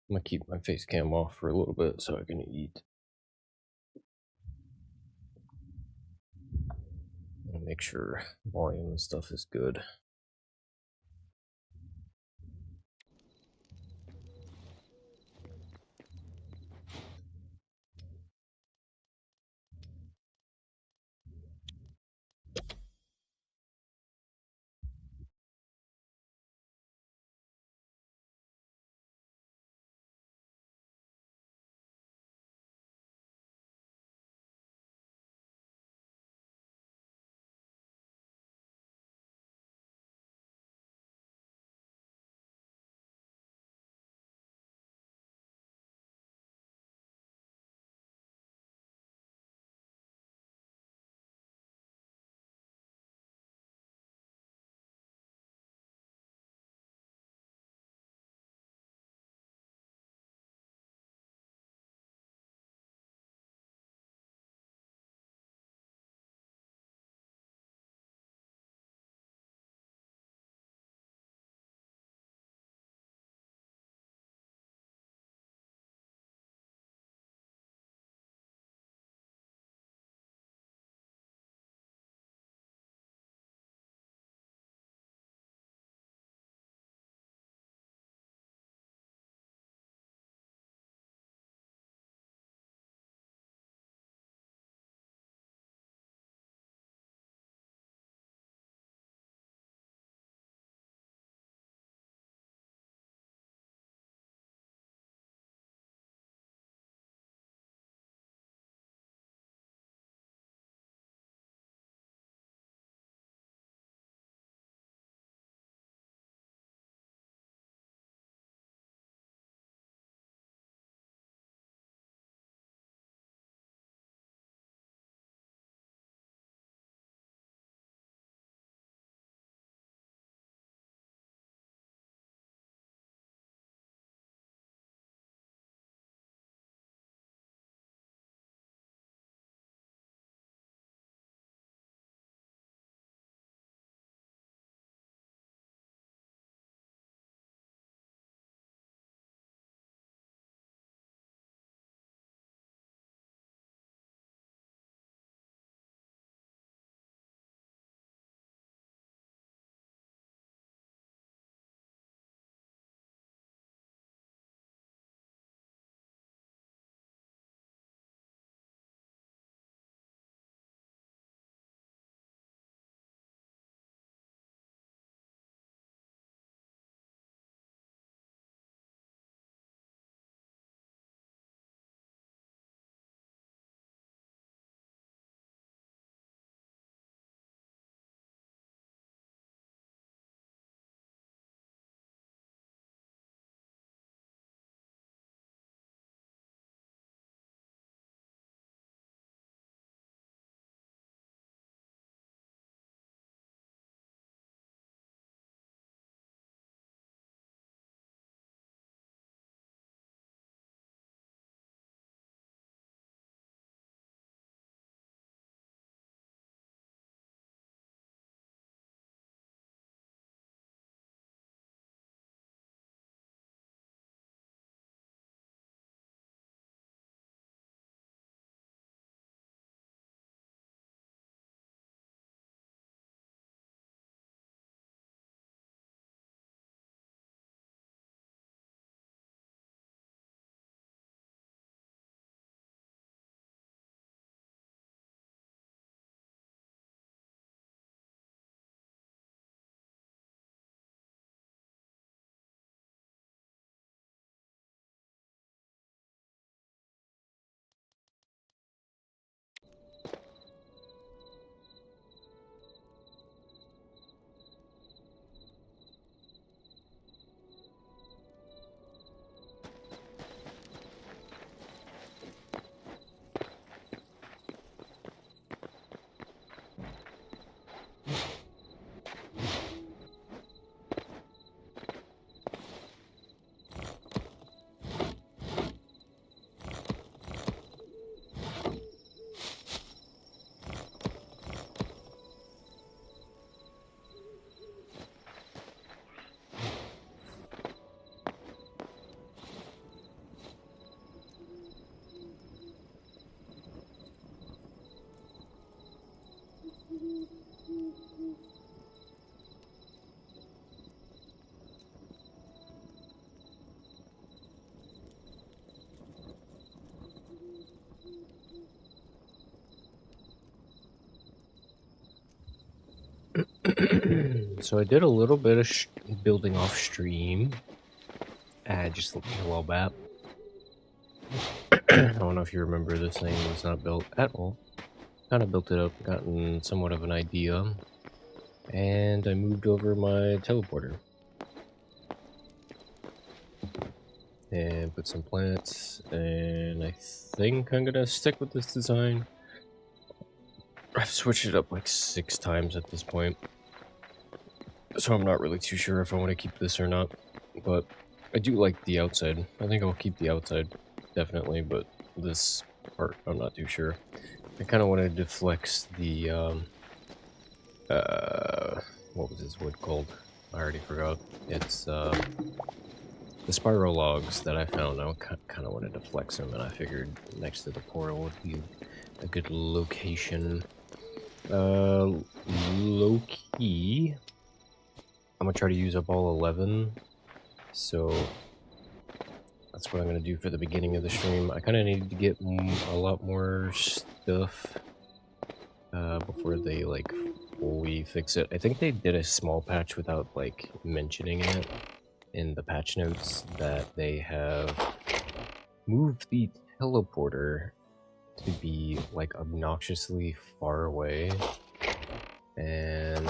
I'm gonna keep my face cam off for a little bit so I can eat. Make sure volume and stuff is good. So I did a little bit of building off stream, just a while back. I don't know if you remember, this thing was not built at all. Kind of built it up, gotten somewhat of an idea, and I moved over my teleporter. And put some plants, and I think I'm gonna stick with this design. I've switched it up like 6 times at this point, so I'm not really too sure if I want to keep this or not, but I do like the outside. I think I'll keep the outside, definitely, but this part, I'm not too sure. I kind of wanted to flex the, what was this wood called? I already forgot. It's, the spiral logs that I found. I kind of wanted to flex them, and I figured next to the portal would be a good location. Low-key, I'm gonna try to use up all 11, so that's what I'm gonna do for the beginning of the stream. I kind of need to get a lot more stuff before they like fully fix it. I think they did a small patch without like mentioning it in the patch notes, that they have moved the teleporter to be like obnoxiously far away, and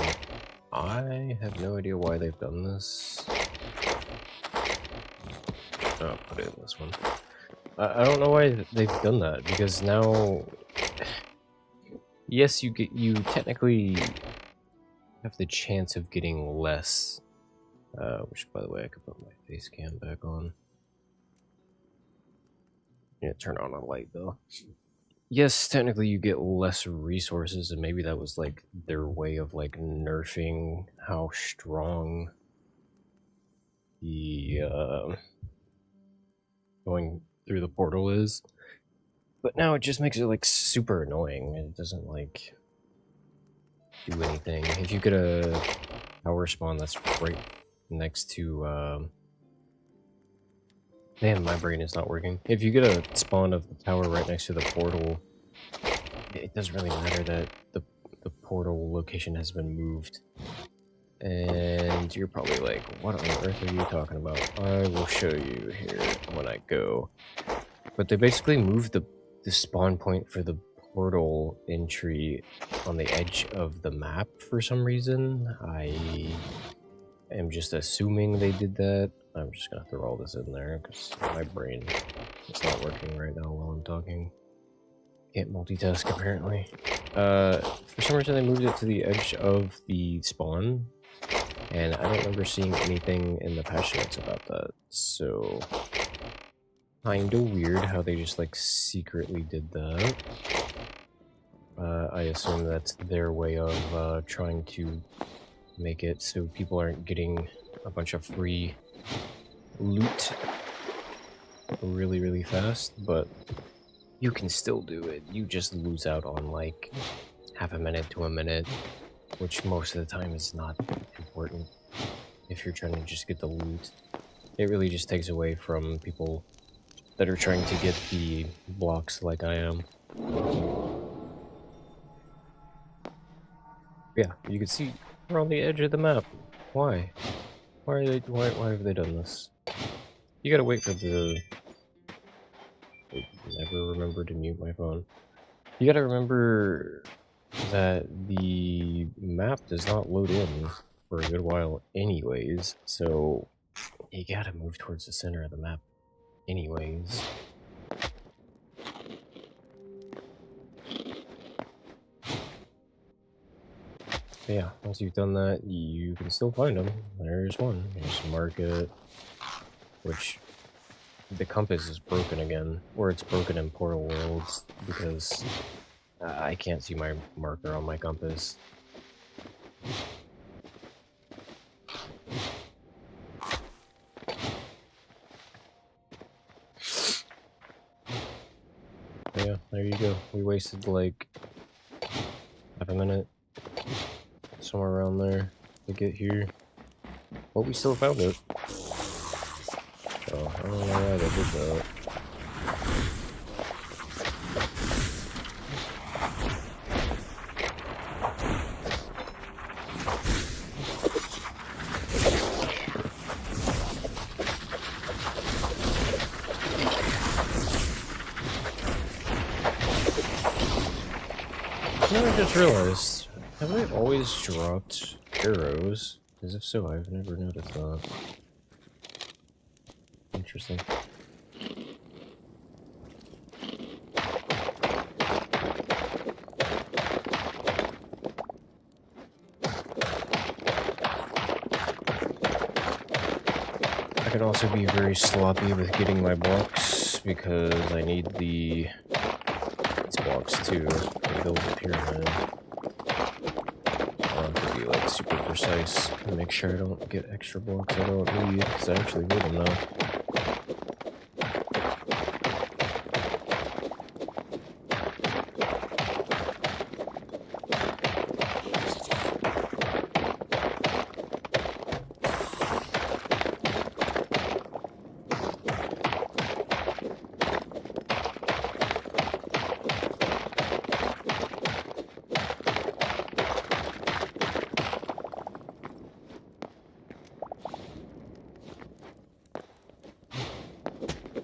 I have no idea why they've done this. I'll put it in this one. I don't know why they've done that, because now, yes, you technically have the chance of getting less. Which, by the way, I could put my face cam back on. Yeah, turn on a light though. Yes, technically you get less resources, and maybe that was like their way of like nerfing how strong the going through the portal is. But now it just makes it like super annoying. It doesn't like do anything. If you get a power spawn that's right next to damn, my brain is not working. If you get a spawn of the tower right next to the portal, it doesn't really matter that the portal location has been moved. And you're probably like, what on earth are you talking about? I will show you here when I go. But they basically moved the spawn point for the portal entry on the edge of the map for some reason. I am just assuming they did that. I'm just gonna throw all this in there because my brain is not working right now while I'm talking. Can't multitask apparently. For some reason they moved it to the edge of the spawn, and I don't remember seeing anything in the patch notes about that. So kinda weird how they just like secretly did that. I assume that's their way of trying to make it so people aren't getting a bunch of free loot really fast, but you can still do it. You just lose out on like half a minute to a minute, which most of the time is not important if you're trying to just get the loot. It really just takes away from people that are trying to get the blocks like I am. Yeah, you can see we're on the edge of the map. Why? Why have they done this? You gotta wait for the... I never remember to mute my phone. You gotta remember that the map does not load in for a good while anyways, so you gotta move towards the center of the map anyways. But yeah, once you've done that, you can still find them. There's one. There's Market, which the compass is broken again, or it's broken in Portal Worlds because I can't see my marker on my compass. But yeah, there you go. We wasted like half a minute, somewhere around there, to get here. But we still found it. So I don't know why they did that. No, I just realized, have I always dropped arrows? Because if so, I've never noticed that. Interesting. I can also be very sloppy with getting my blocks because I need these blocks to build the pyramid. I want to be like super precise and make sure I don't get extra blocks I don't need because I actually need them now.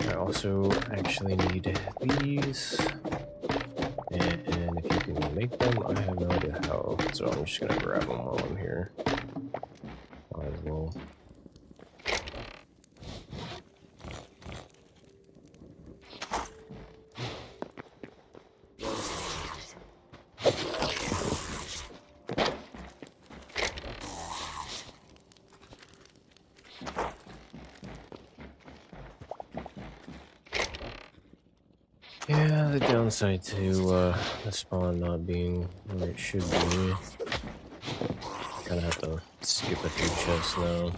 I also actually need these, and if you can make them, I have no idea how, so I'm just gonna grab them while I'm here. Might as well. Yeah, the downside to the spawn not being where it should be. Kinda have to skip a few chests now.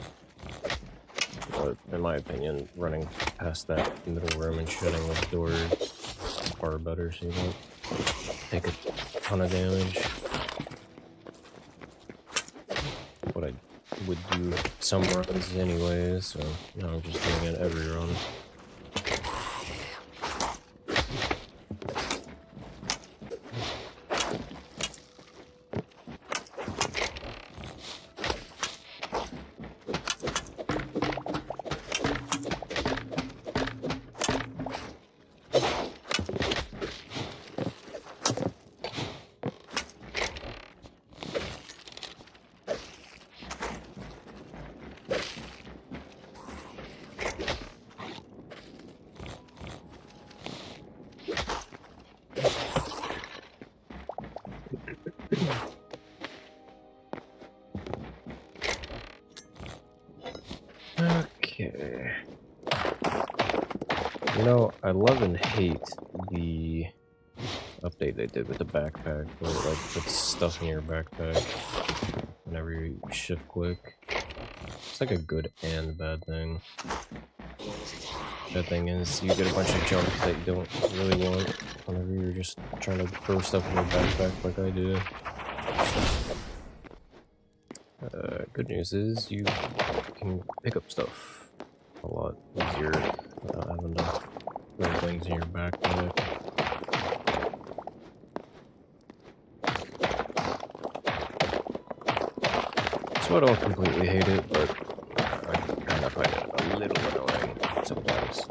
But in my opinion, running past that middle room and shutting the door is far better so you don't take a ton of damage. What I would do some runs anyways, so now I'm just doing it every run. Okay. You know, I love and hate the update they did with the backpack, where it like puts stuff in your backpack whenever you shift click. It's like a good and bad thing. Bad thing is you get a bunch of junk that you don't really want whenever you're just trying to throw stuff in your backpack like I do. Good news is you can pick up stuff a lot easier without having to throw things in your backpack. So I don't completely hate it, but I kind of find it a little annoying sometimes.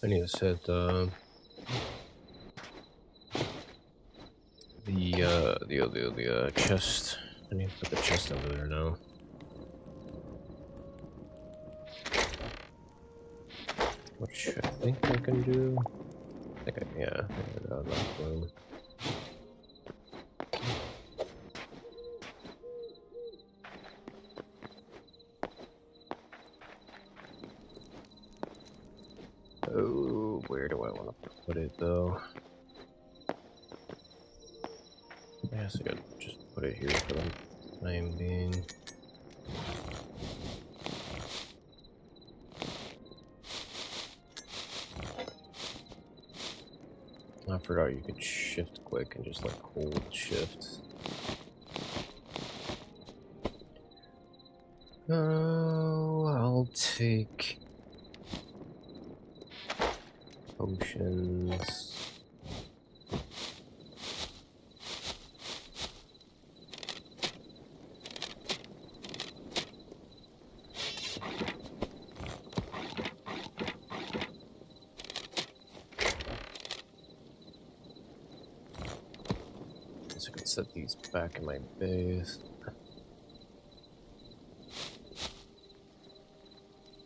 I need to set the chest. I need to put the chest over there now. Which I think I can do. I think I got enough room. put it though. I guess I could just put it here for the time being. I forgot you could shift click and just like hold shift. Oh, I'll take potions. I could set these back in my base.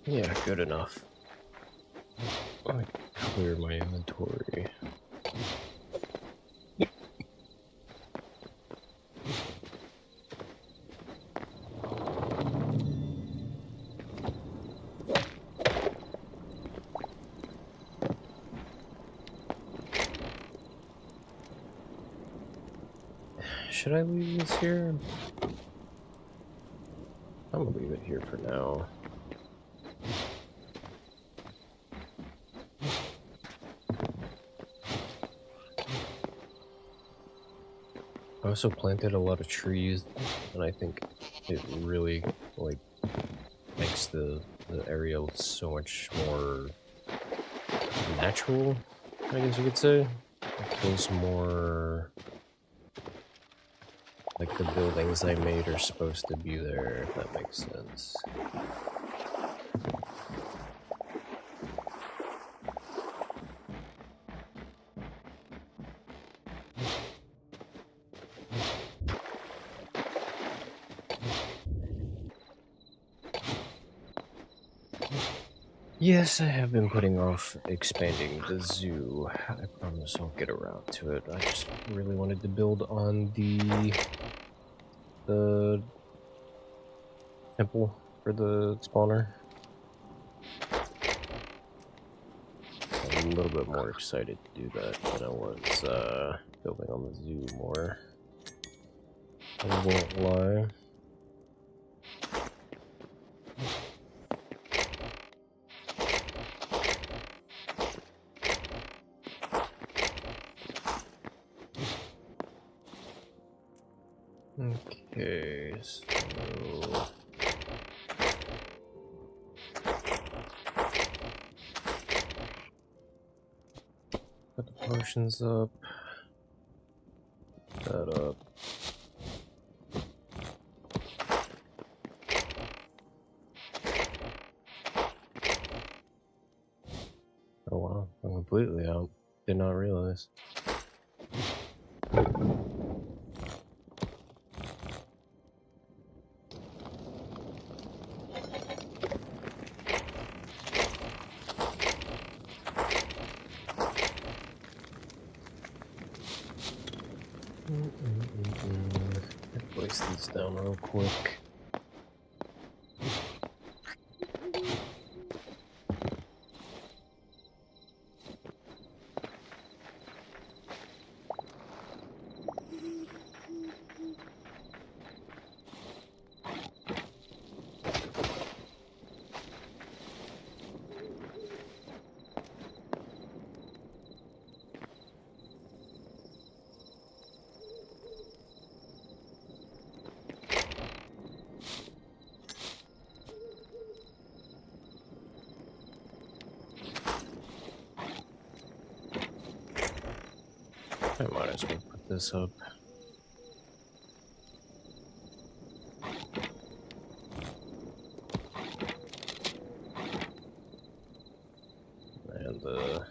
Yeah, good enough. I clear my inventory. Should I leave this here? I'm gonna leave it here for now. I also planted a lot of trees, and I think it really like makes the area so much more natural, I guess you could say. It feels more like the buildings I made are supposed to be there, if that makes sense. Yes, I have been putting off expanding the zoo. I promise I'll get around to it. I just really wanted to build on the temple for the spawner. I'm a little bit more excited to do that than I was building on the zoo more. I won't lie. Okay, so put the potions up, put that up. Oh wow, I'm completely out. Did not realize. Place these down real quick. I might as well put this up. And the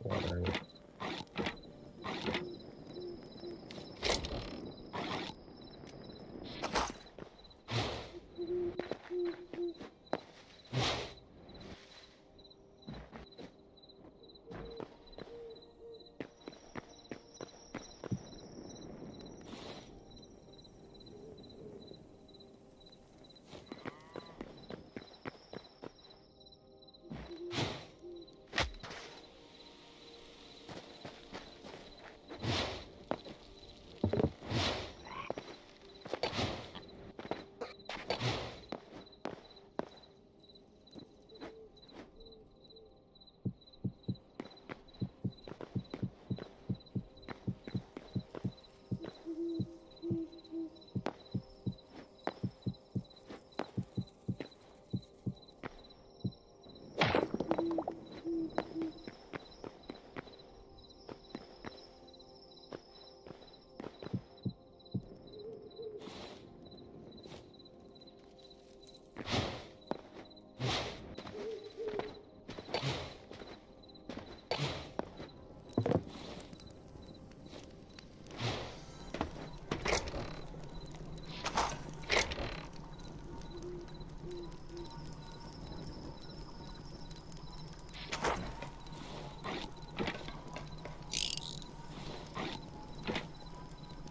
water.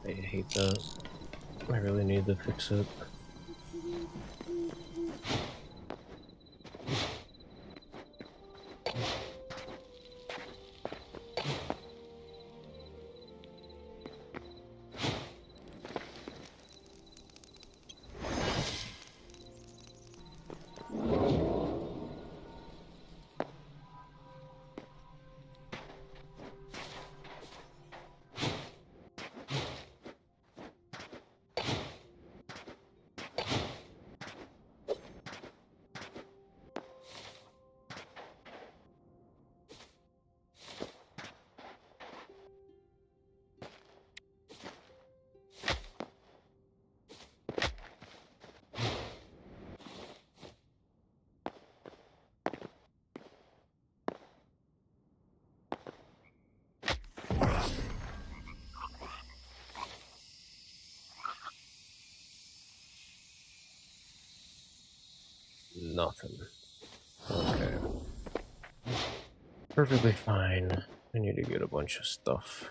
I hate that. I really need to fix it. Nothing. Okay. Perfectly fine. I need to get a bunch of stuff.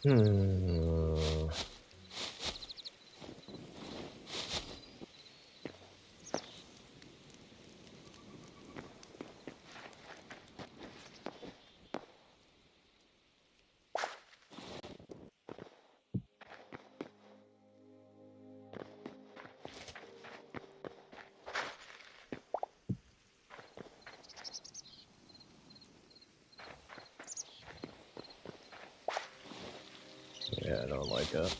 Hmm. Yeah, I don't like that.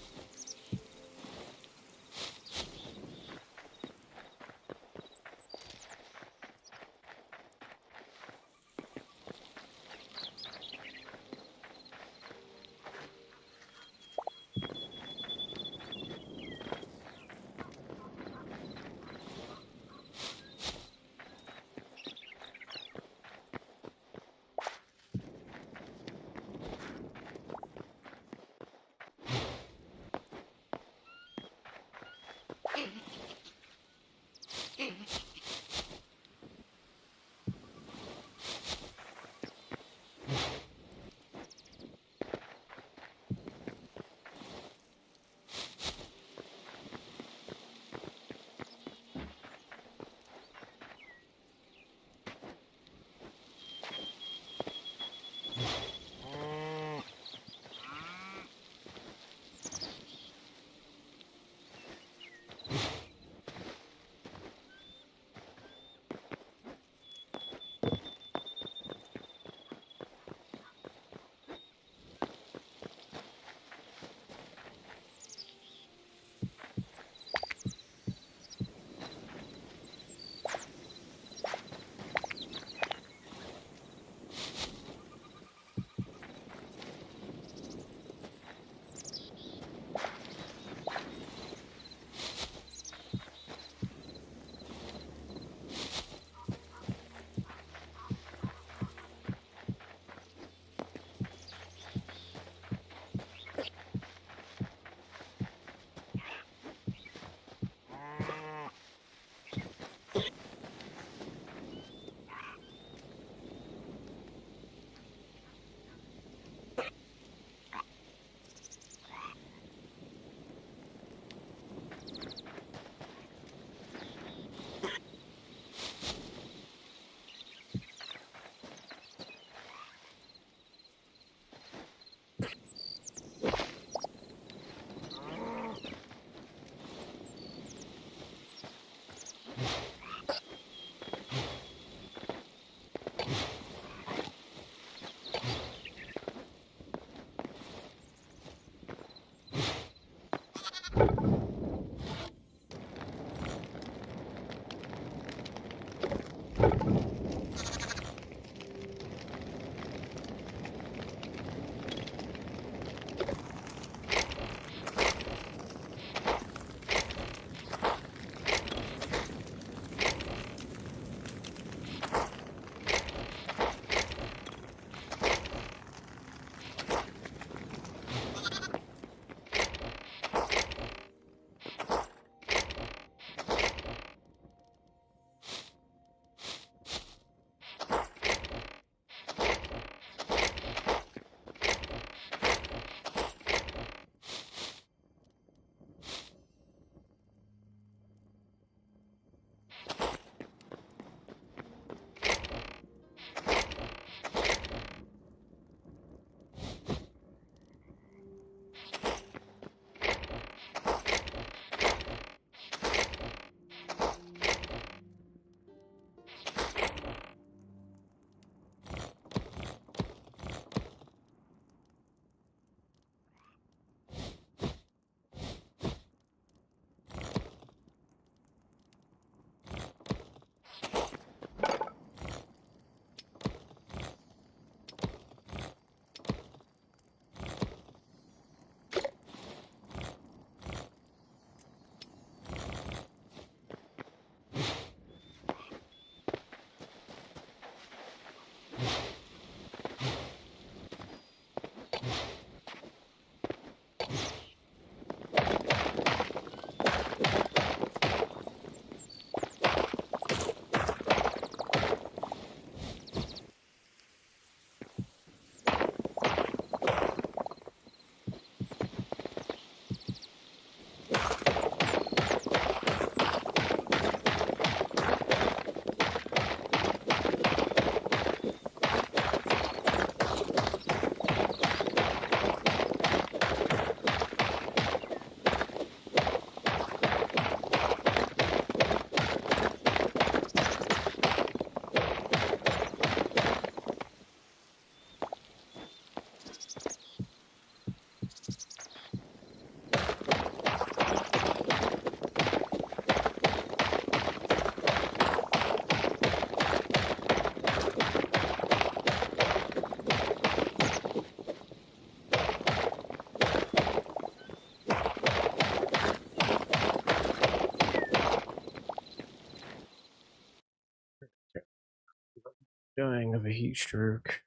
Dying of a heat stroke.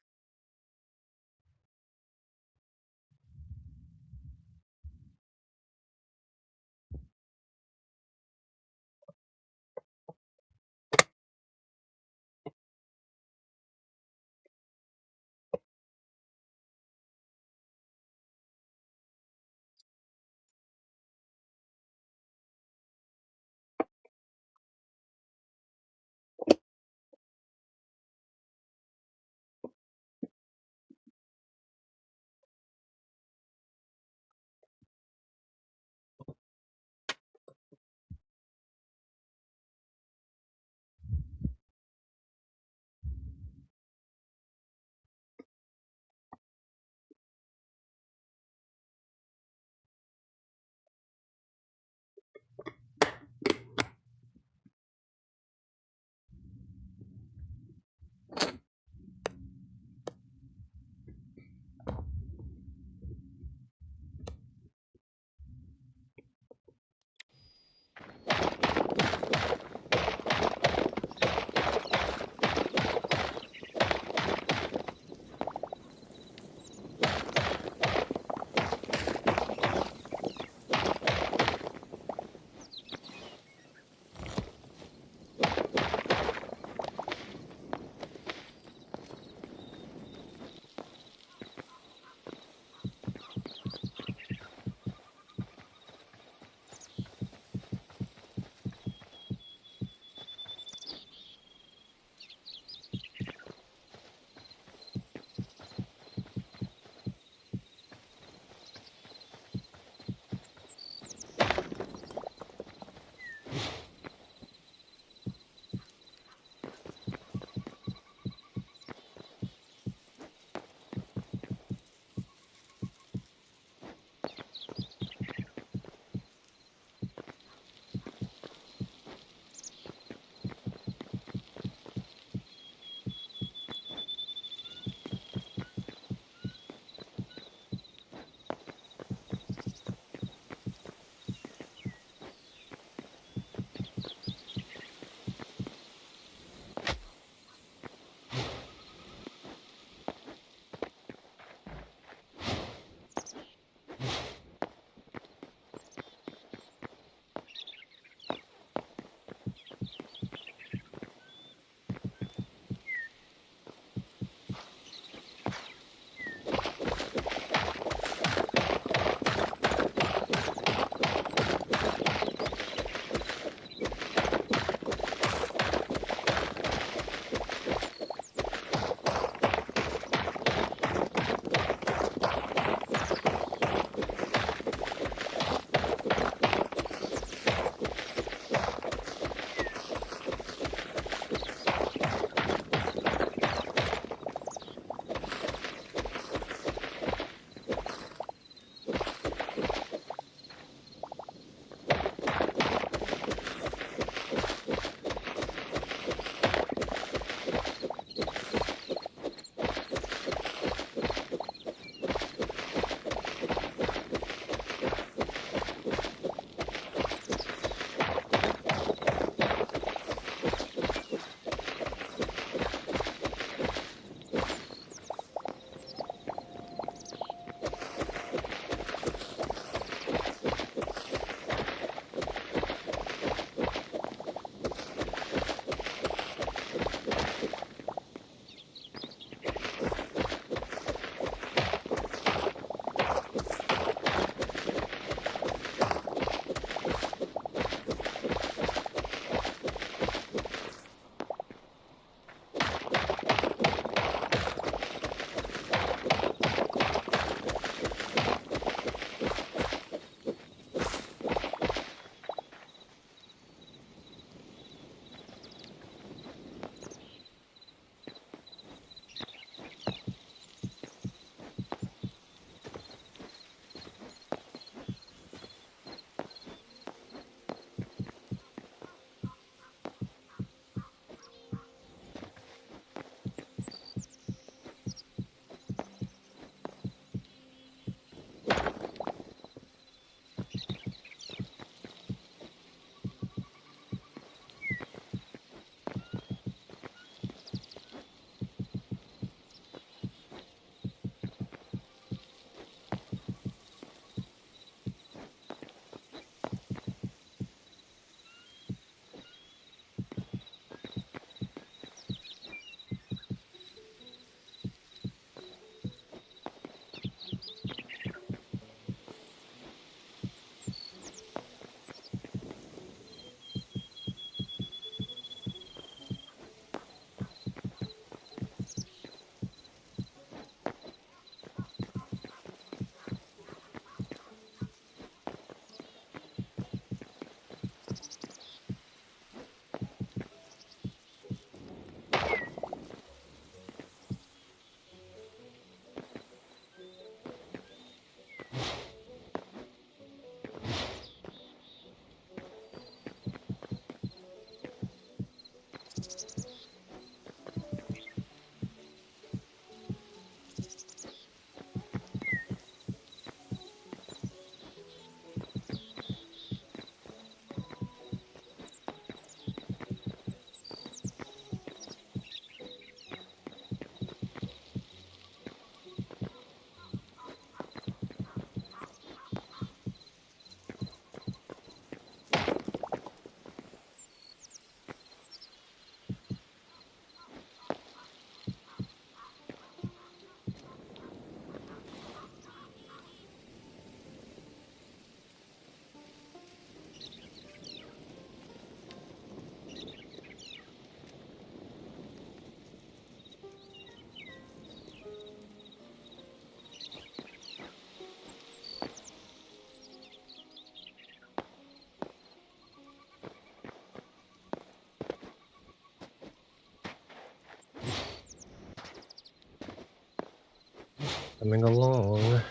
Coming along.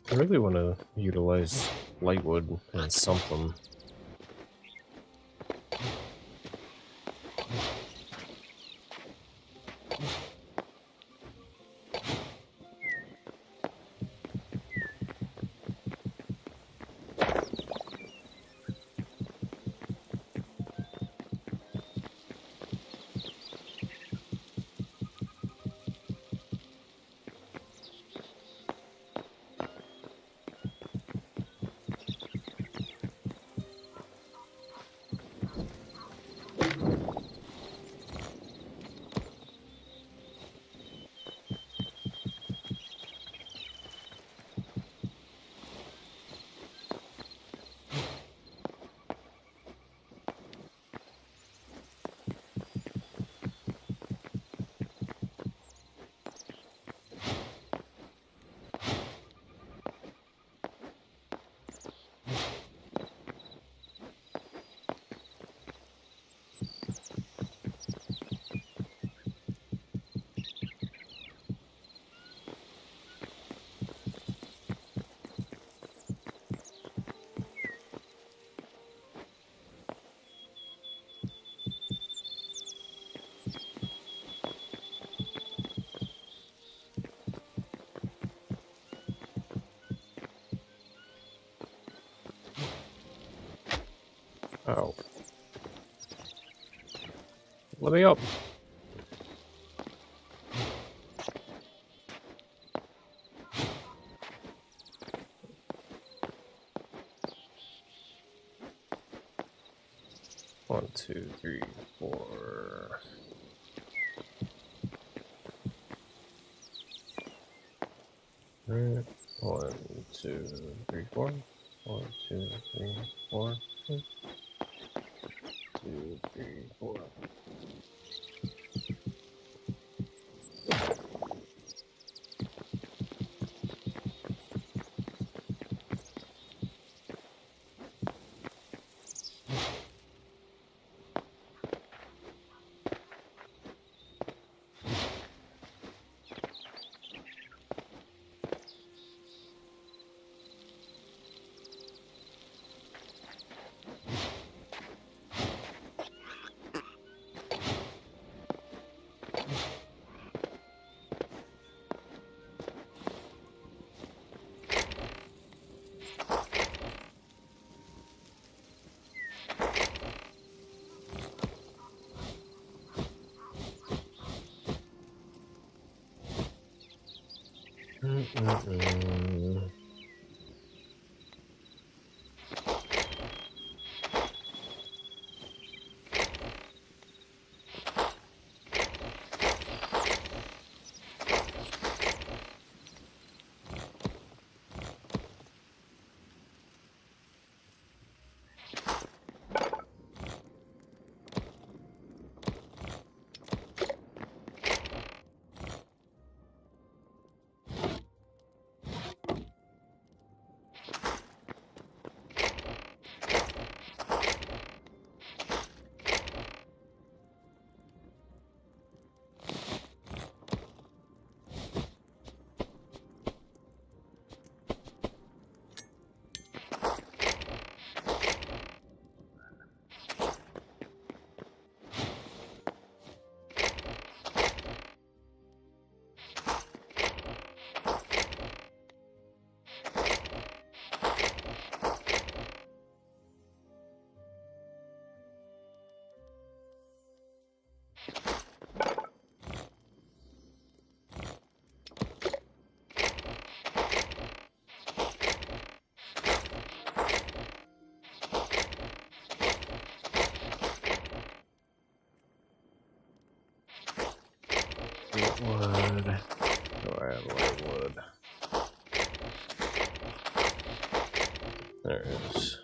I really want to utilize lightwood and something. Oh. Let me up. One, two, three, four. Right. 1, 2, 3, 4. 1, 2, 3, 4. 2, 3, 4. Wood. Do I have light wood? There it is.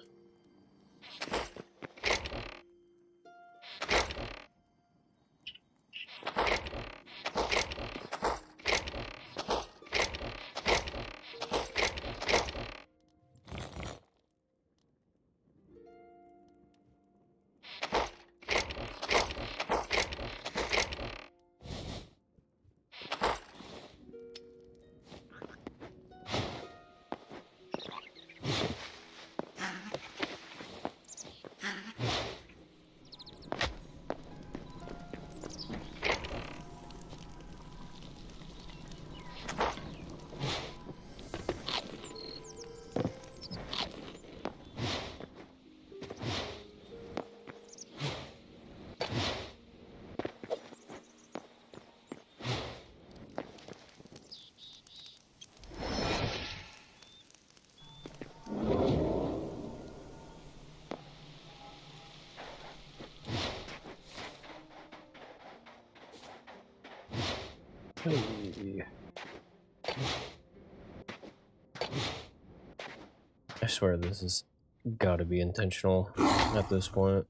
Hey. I swear this has gotta be intentional at this point.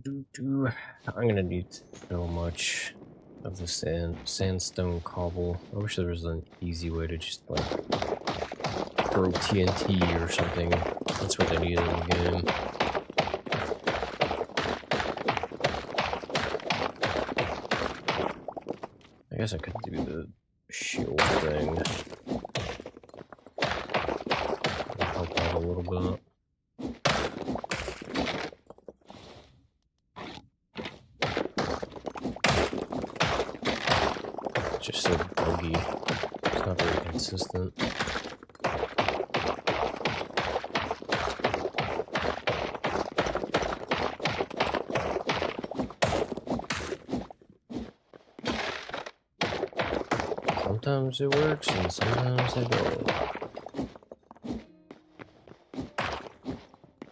I'm gonna need so much of the sandstone cobble. I wish there was an easy way to just like throw TNT or something. That's what they need in the game. I guess I could do the shield thing. Help out a little bit. It's just so buggy. It's not very consistent. Sometimes it works and sometimes it don't.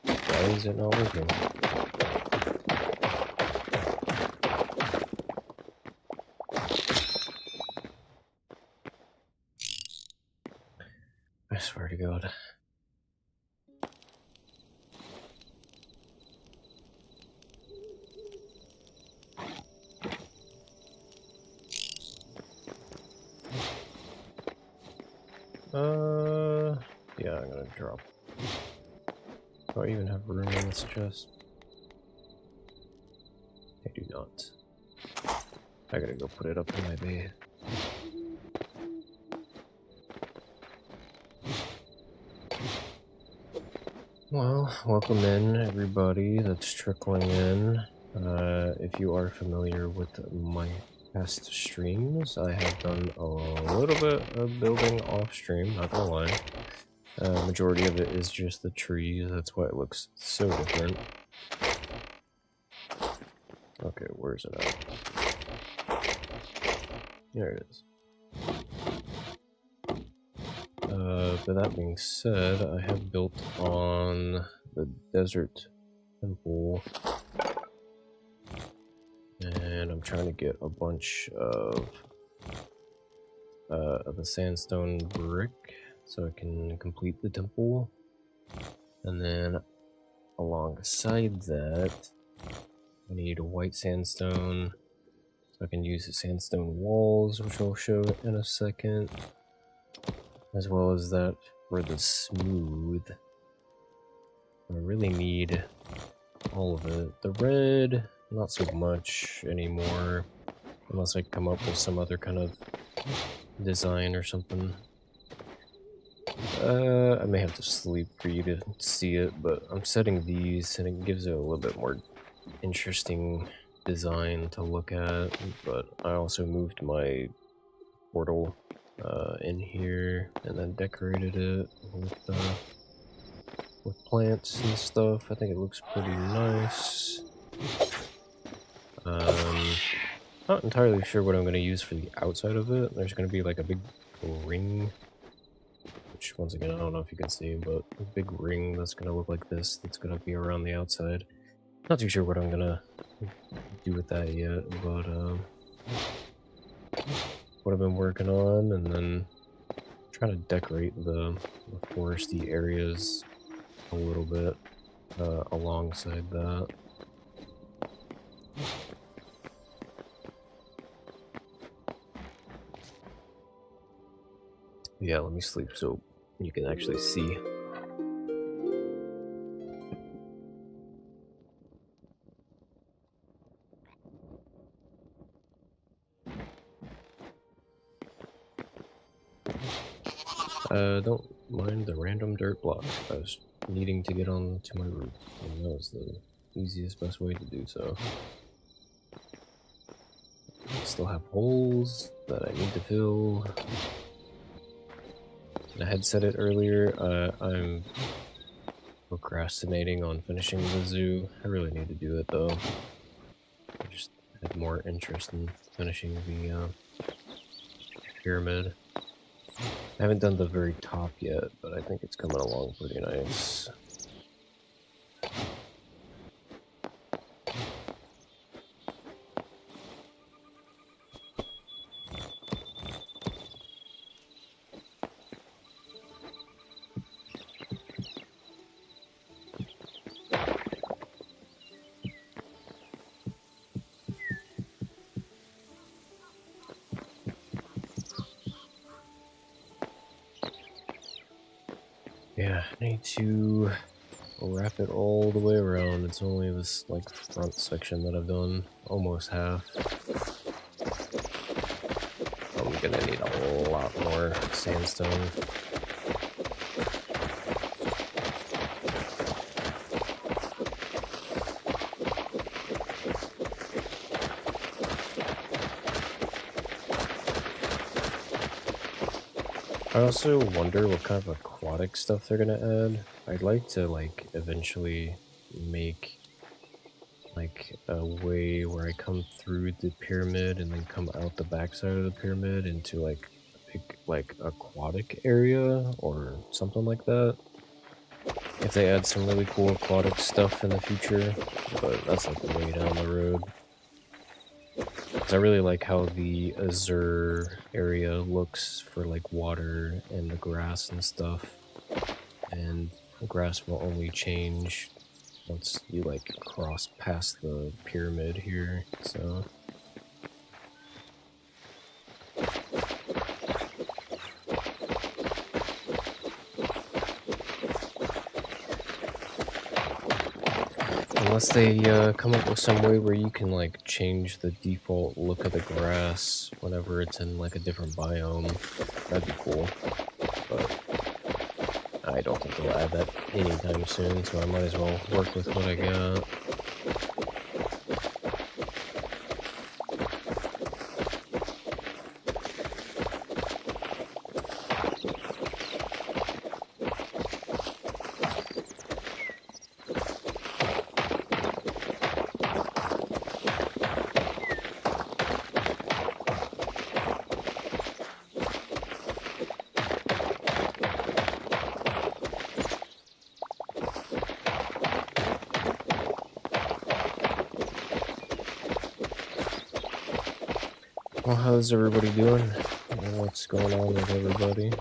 Why is it not working? I swear to God. Yeah, I'm gonna drop. Do I even have room in this chest? I do not. I gotta go put it up in my bed. Well, welcome in everybody that's trickling in. If you are familiar with my past streams, I have done a little bit of building off stream, not gonna lie. Majority of it is just the trees, that's why it looks so different. Okay, where's it at? There it is. But that being said, I have built on the desert temple, and I'm trying to get a bunch of the sandstone brick so I can complete the temple. And then alongside that, I need a white sandstone so I can use the sandstone walls, which I'll show in a second, as well as that for the smooth. I really need all of it. The red, not so much anymore, unless I come up with some other kind of design or something. I may have to sleep for you to see it, but I'm setting these and it gives it a little bit more interesting design to look at. But I also moved my portal in here and then decorated it with plants and stuff. I think it looks pretty nice. Not entirely sure what I'm going to use for the outside of it. There's going to be like a big ring, which once again I don't know if you can see, but a big ring that's going to look like this, that's going to be around the outside. Not too sure what I'm going to do with that yet, but what I've been working on, and then trying to decorate the foresty areas a little bit alongside that. Yeah, let me sleep so you can actually see. Don't mind the random dirt block. I was needing to get onto my roof, and that was the easiest, best way to do so. I still have holes that I need to fill. I had said it earlier, I'm procrastinating on finishing the zoo. I really need to do it though. I just had more interest in finishing the pyramid. I haven't done the very top yet, but I think it's coming along pretty nice. Yeah, I need to wrap it all the way around. It's only this like front section that I've done almost half. gonna need a lot more sandstone. I also wonder what kind of aquatic stuff they're gonna add. I'd like to like eventually make like a way where I come through the pyramid and then come out the backside of the pyramid into like a big like aquatic area or something like that. If they add some really cool aquatic stuff in the future, but that's like way down the road. 'Cause I really like how the Azure area looks for like water and the grass and stuff. And the grass will only change once you like cross past the pyramid here. So unless they come up with some way where you can like change the default look of the grass whenever it's in like a different biome, that'd be cool. But I don't think they'll add that anytime soon, so I might as well work with what I got. Well, how's everybody doing? What's going on with everybody?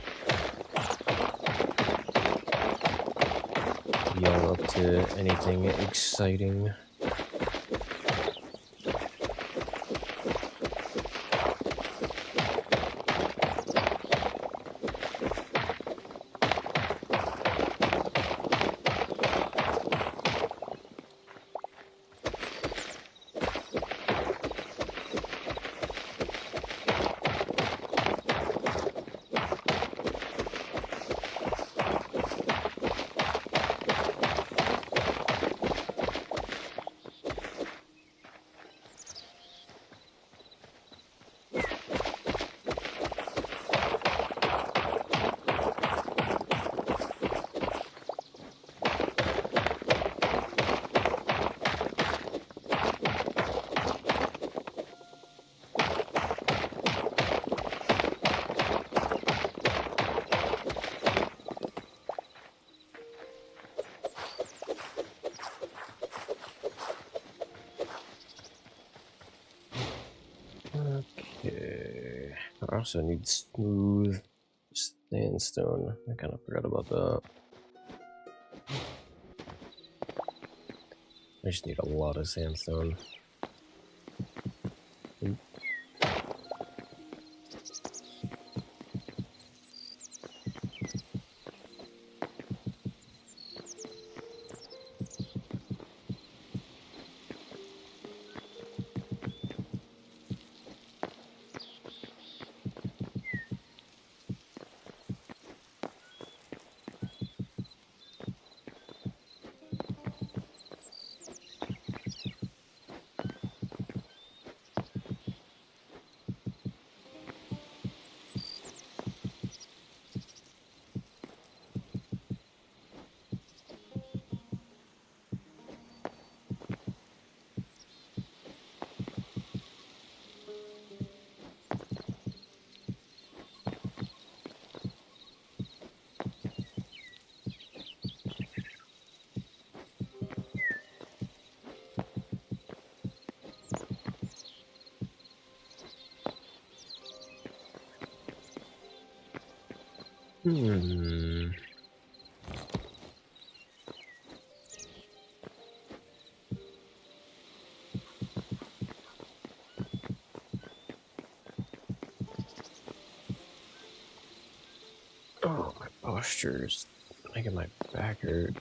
Y'all up to anything exciting? Okay. I also need smooth sandstone. I kind of forgot about that. I just need a lot of sandstone. Hmm. Oh, my posture's making my back hurt.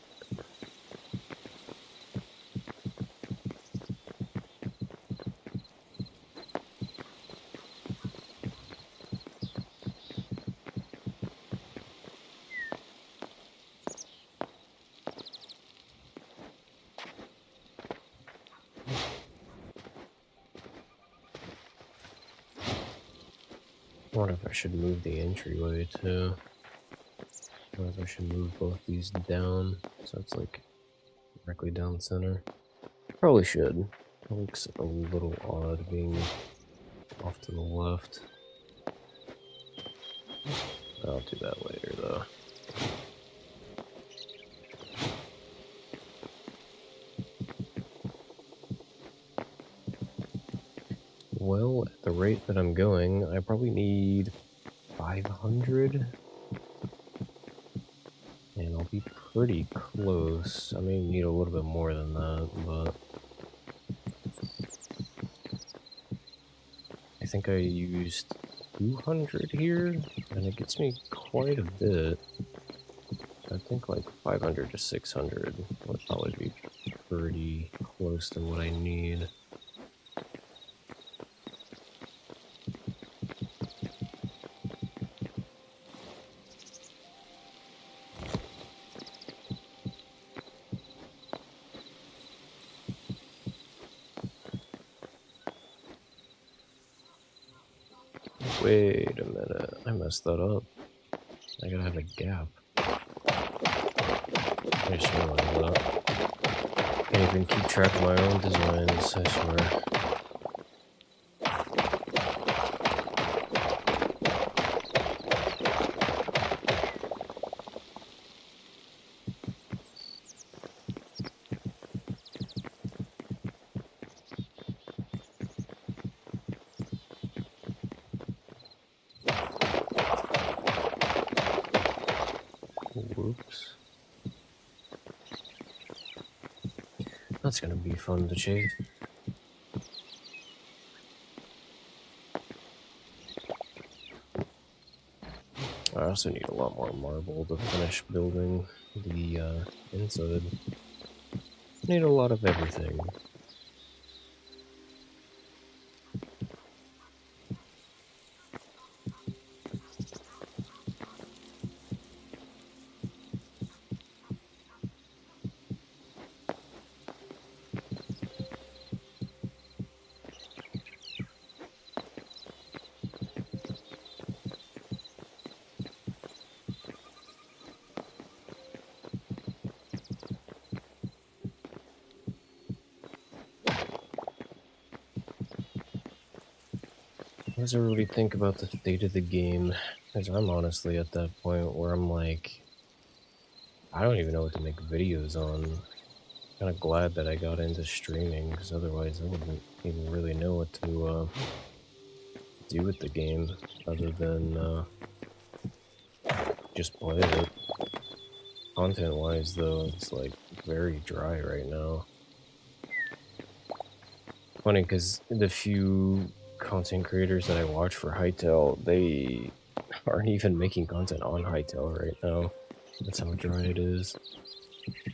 wonder if I should move the entryway too. I wonder if I should move both these down so it's like directly down center. Probably should. It looks a little odd being off to the left. I'll do that later though. Well, at the rate that I'm going, I probably need 500. And I'll be pretty close. I may need a little bit more than that, but I think I used 200 here, and it gets me quite a bit. I think like 500 to 600 would probably be pretty close to what I need. Wait a minute, I messed that up. I gotta have a gap. I just realized that. Can't even keep track of my own designs, I swear. Whoops. That's gonna be fun to chase. I also need a lot more marble to finish building the inside. Need a lot of everything. What does everybody think about the state of the game? Because I'm honestly at that point where I'm like, I don't even know what to make videos on. Kind of glad that I got into streaming, because otherwise I wouldn't even really know what to do with the game, other than just play it. Content-wise, though, it's like very dry right now. Funny, because the few content creators that I watch for Hytale, they aren't even making content on Hytale right now. That's how dry it is.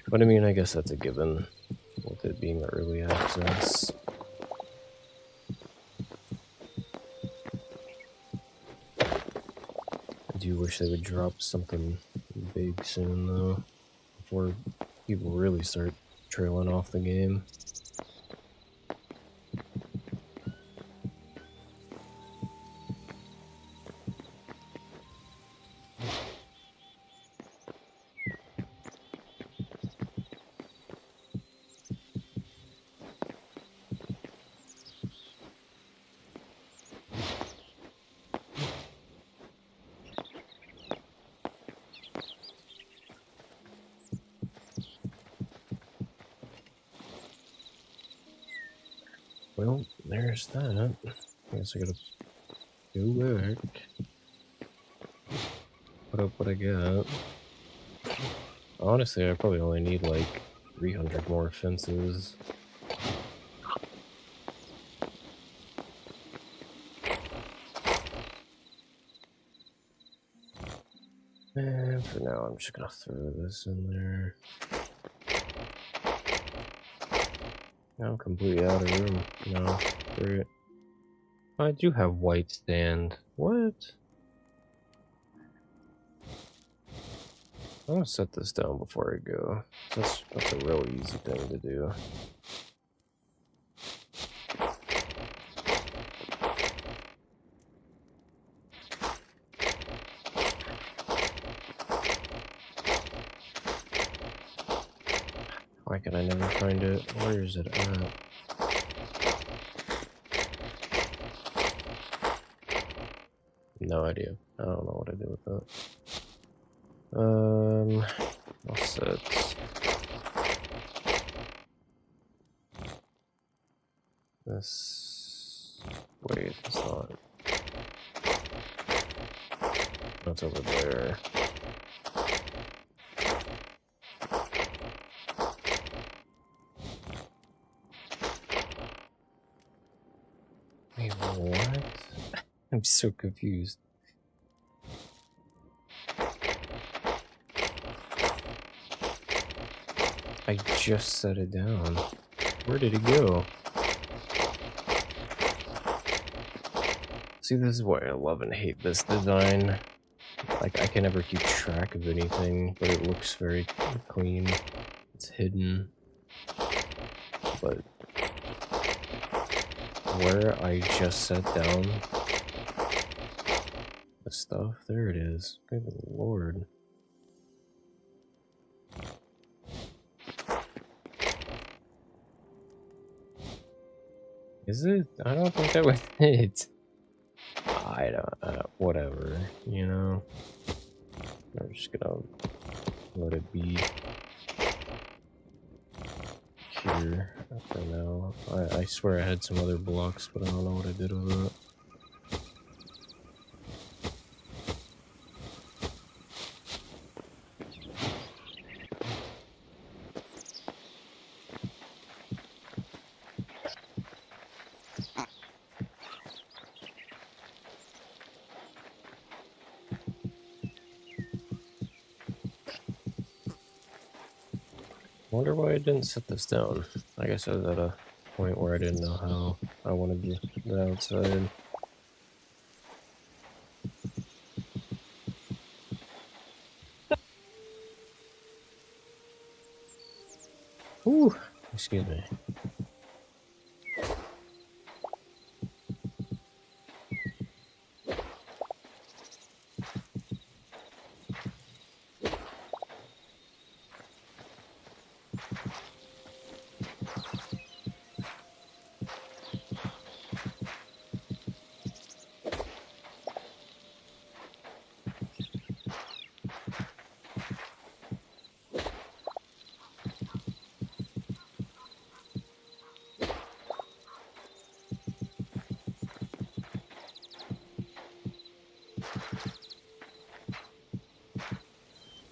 But I mean, I guess that's a given, with it being early access. I do wish they would drop something big soon, though, before people really start trailing off the game. Well, there's that. I guess I gotta go back. Put up what I got. Honestly, I probably only need like 300 more fences. And for now, I'm just gonna throw this in there. I'm completely out of room. No, great. I do have white stand. What? I'm gonna set this down before I go. That's a real easy thing to do. Why can I never find it? Where is it at? No idea. I don't know what I did with that. I'll set this. Wait, it's not. That's over there. Wait, what? I'm so confused. I just set it down. Where did it go? See, this is why I love and hate this design. Like, I can never keep track of anything, but it looks very clean. It's hidden. But where I just set down the stuff, there it is. Good lord. Is it? I don't think that was it. I don't, whatever, you know? I'm just gonna let it be here for now. I swear I had some other blocks, but I don't know what I did with it. I wonder why I didn't set this down. I guess I was at a point where I didn't know how I wanted the outside. Ooh, excuse me.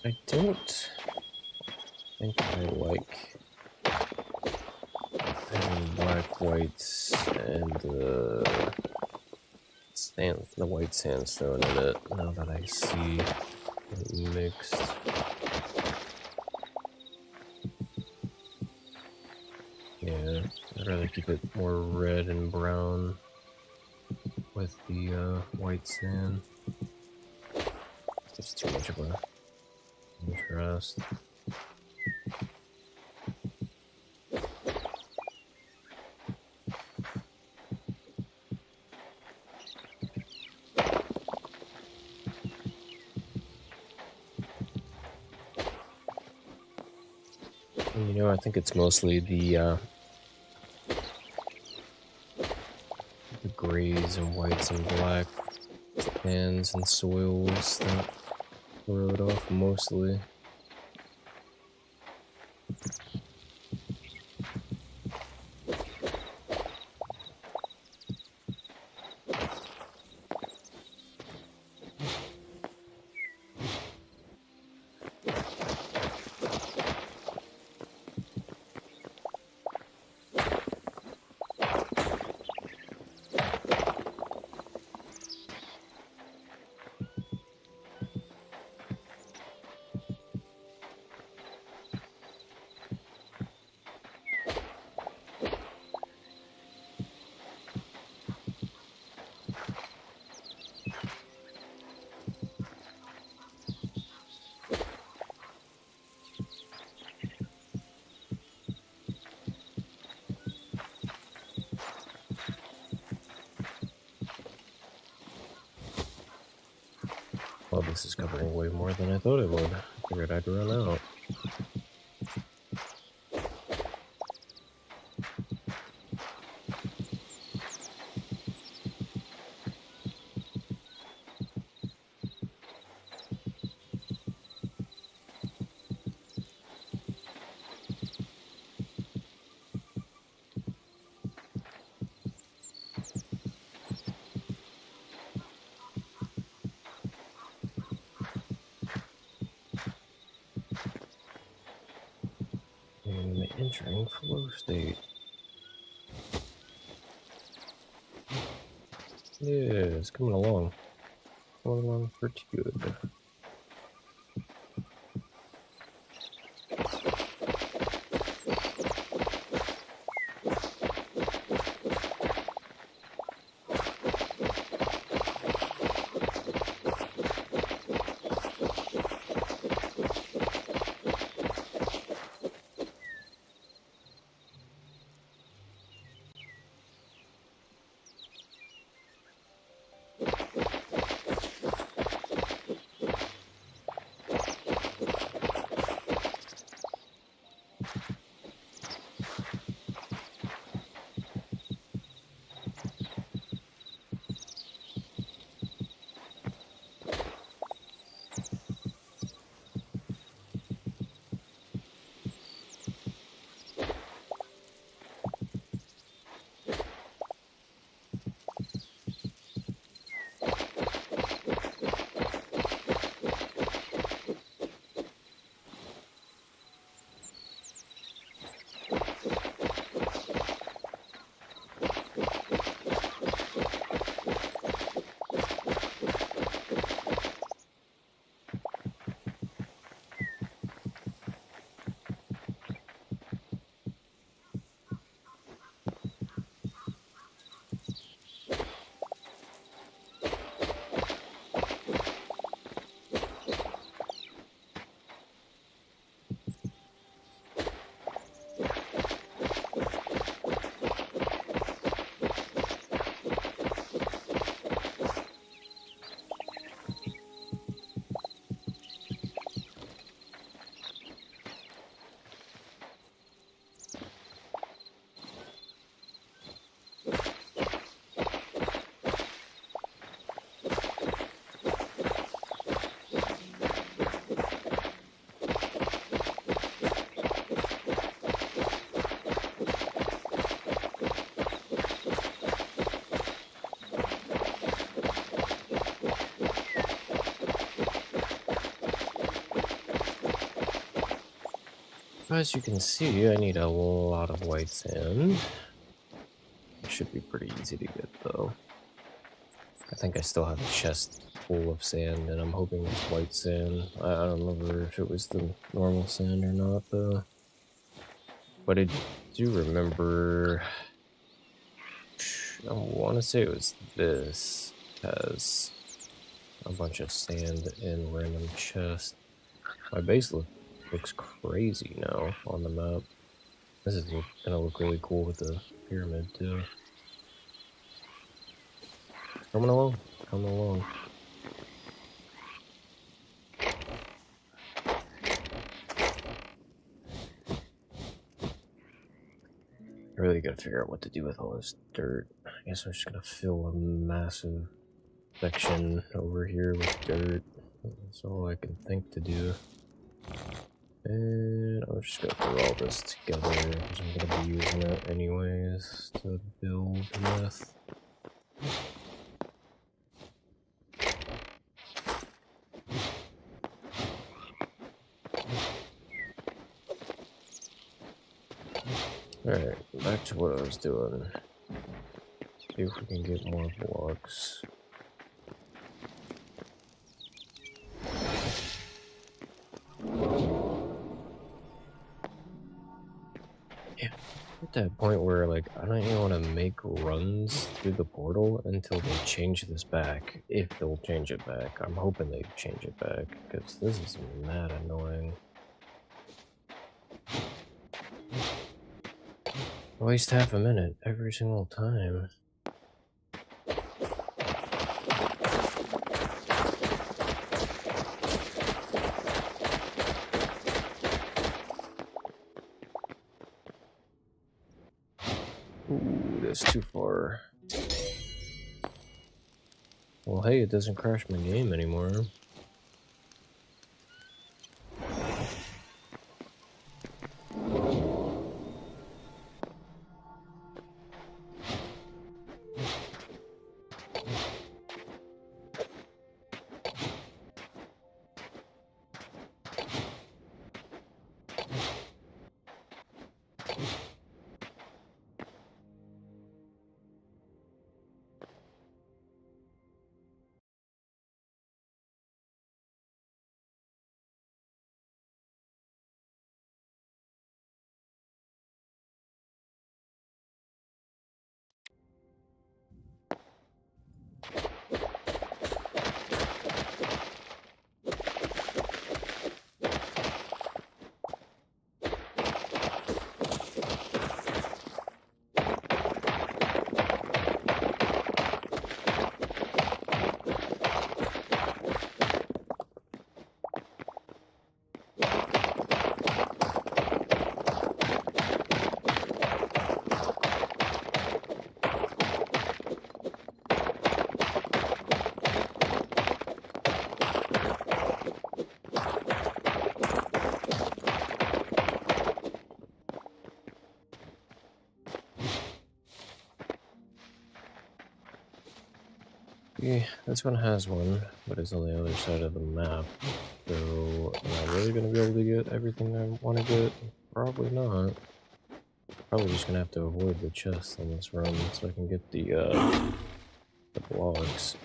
I don't think I like having black, whites, and the white sandstone in it, now that I see it mixed. Yeah, I'd rather keep it more red and brown with the white sand. It's too much of a contrast. You know, I think it's mostly the grays and whites and black sands and soils that throw it off mostly. Well, this is covering way more than I thought it would. I figured I'd run out. Entering flow state. Yeah, it's coming along. Coming along pretty good. As you can see, I need a lot of white sand. It should be pretty easy to get, though. I think I still have a chest full of sand, and I'm hoping it's white sand. I don't remember if it was the normal sand or not, though. But I do remember... I want to say it was this. Has a bunch of sand in random chests. My base looks crazy now on the map. This is gonna look really cool with the pyramid too. Coming along, coming along. I really gotta figure out what to do with all this dirt. I guess I'm just gonna fill a massive section over here with dirt. That's all I can think to do. And I'm just gonna throw all this together because I'm gonna be using it anyways to build with. Alright, back to what I was doing. See if we can get more blocks. Yeah, at that point where like I don't even want to make runs through the portal until they change this back. If they'll change it back. I'm hoping they change it back because this is mad annoying. Waste half a minute every single time. Ooh, that's too far. Well, hey, it doesn't crash my game anymore. See, this one has one, but it's on the other side of the map. So, am I really gonna be able to get everything I want to get? Probably not. Probably just gonna have to avoid the chests on this run so I can get the blocks.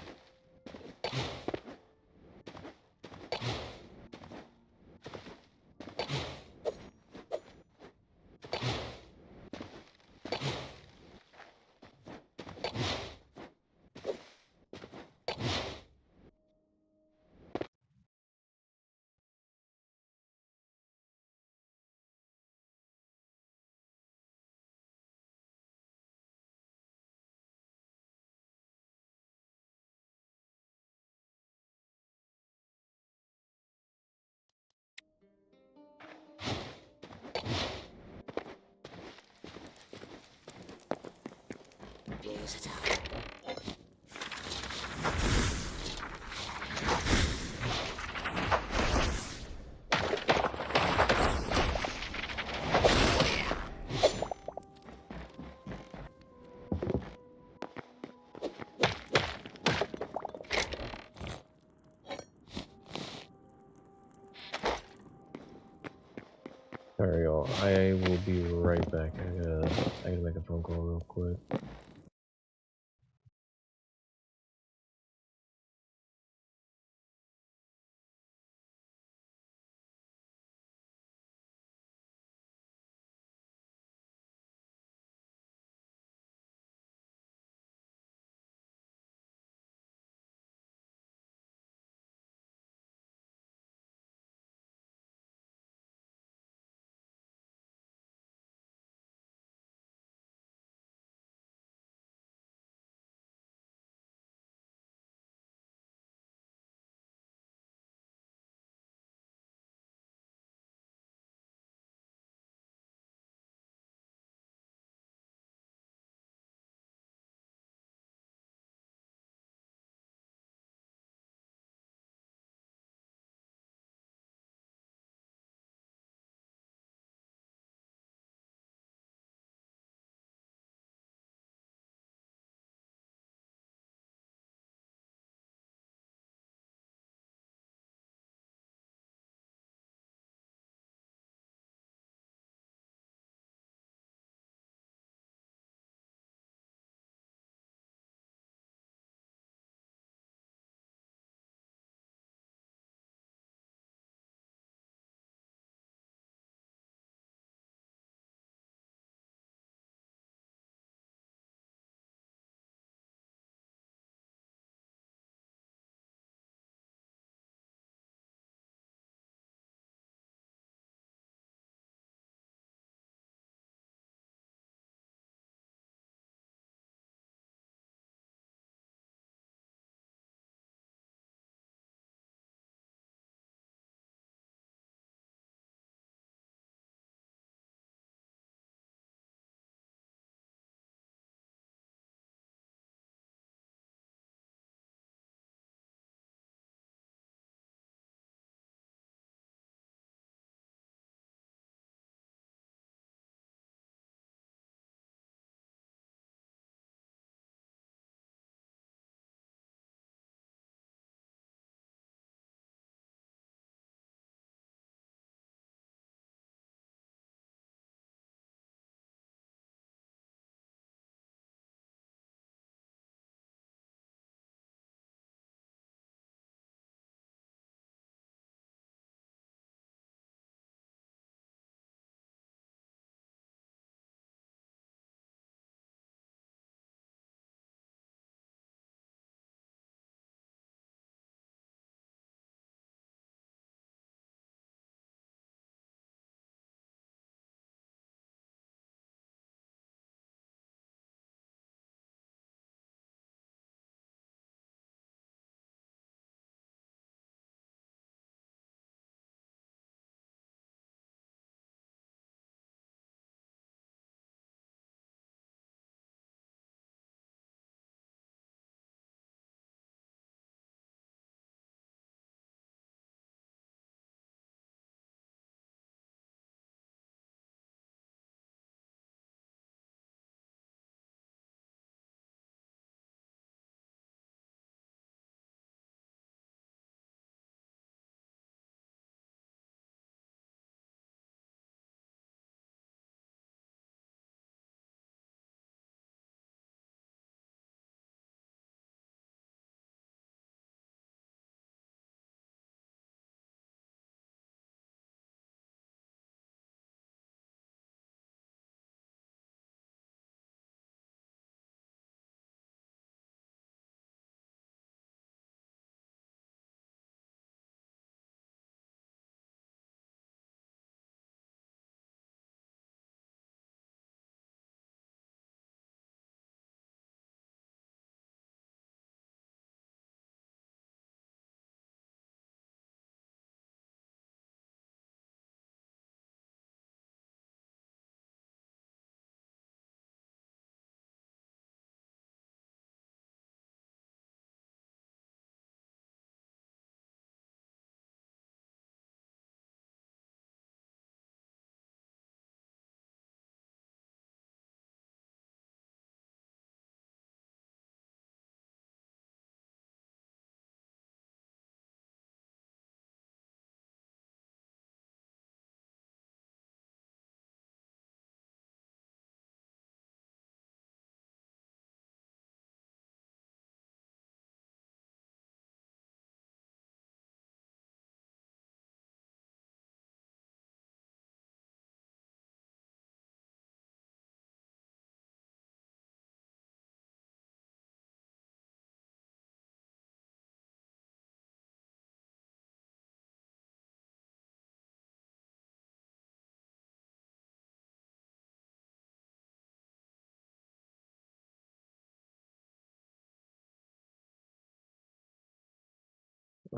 Alright, y'all. I will be right back. I gotta make a phone call real quick.